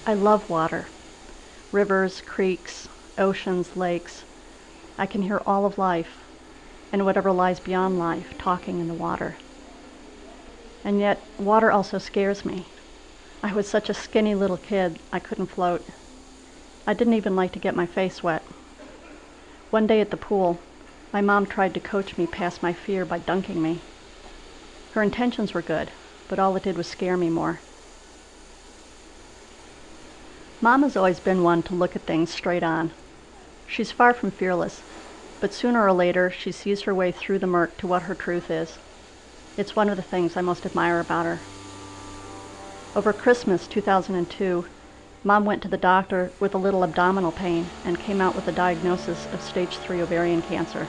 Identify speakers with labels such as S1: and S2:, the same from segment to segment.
S1: I love water. Rivers, creeks, oceans, lakes. I can hear all of life, and whatever lies beyond life, talking in the water. And yet, water also scares me. I was such a skinny little kid, I couldn't float. I didn't even like to get my face wet. One day at the pool, my mom tried to coach me past my fear by dunking me. Her intentions were good, but all it did was scare me more. Mom has always been one to look at things straight on. She's far from fearless, but sooner or later she sees her way through the murk to what her truth is. It's one of the things I most admire about her. Over Christmas 2002, Mom went to the doctor with a little abdominal pain and came out with a diagnosis of stage 3 ovarian cancer.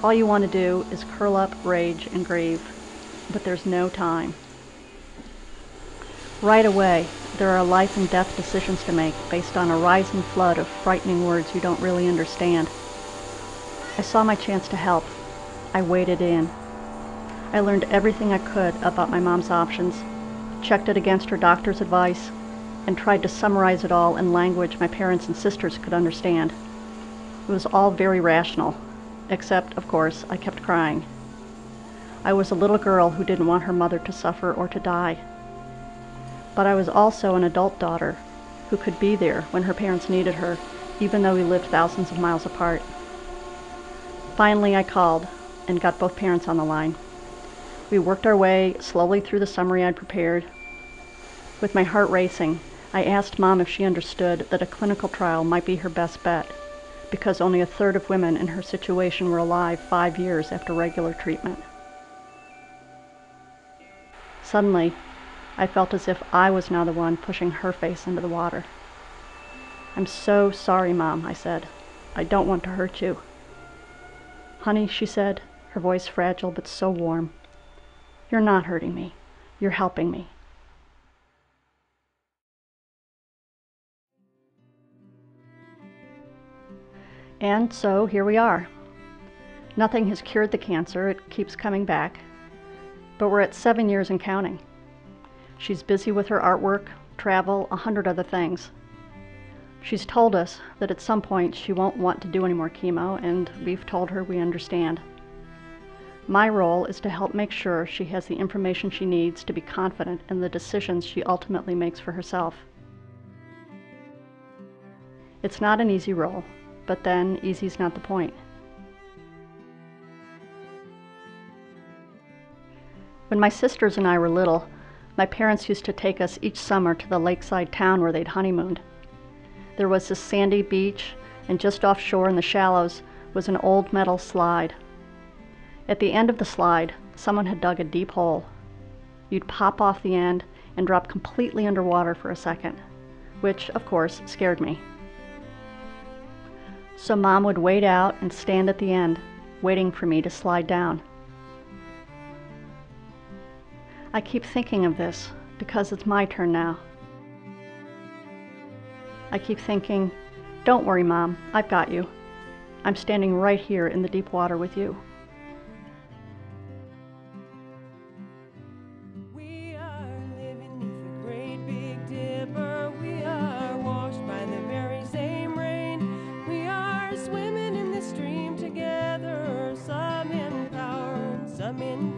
S1: All you want to do is curl up, rage, and grieve, but there's no time. Right away, there are life and death decisions to make based on a rising flood of frightening words you don't really understand. I saw my chance to help. I waded in. I learned everything I could about my mom's options, checked it against her doctor's advice, and tried to summarize it all in language my parents and sisters could understand. It was all very rational, except, of course, I kept crying. I was a little girl who didn't want her mother to suffer or to die. But I was also an adult daughter who could be there when her parents needed her, even though we lived thousands of miles apart. Finally, I called and got both parents on the line. We worked our way slowly through the summary I'd prepared. With my heart racing, I asked Mom if she understood that a clinical trial might be her best bet, because only a third of women in her situation were alive 5 years after regular treatment. Suddenly, I felt as if I was now the one pushing her face into the water. "I'm so sorry, Mom," I said. "I don't want to hurt you." "Honey," she said, her voice fragile but so warm, "you're not hurting me. You're helping me." And so here we are. Nothing has cured the cancer. It keeps coming back. But we're at 7 years and counting. She's busy with her artwork, travel, 100 other things. She's told us that at some point she won't want to do any more chemo, and we've told her we understand. My role is to help make sure she has the information she needs to be confident in the decisions she ultimately makes for herself. It's not an easy role, but then easy's not the point. When my sisters and I were little, my parents used to take us each summer to the lakeside town where they'd honeymooned. There was this sandy beach, and just offshore in the shallows was an old metal slide. At the end of the slide, someone had dug a deep hole. You'd pop off the end and drop completely underwater for a second, which, of course, scared me. So Mom would wade out and stand at the end, waiting for me to slide down. I keep thinking of this because it's my turn now. I keep thinking, "Don't worry, Mom, I've got you. I'm standing right here in the deep water with you."
S2: We are living neath the great big dipper. We are washed by the very same rain. We are swimming in the stream together, some in power, some in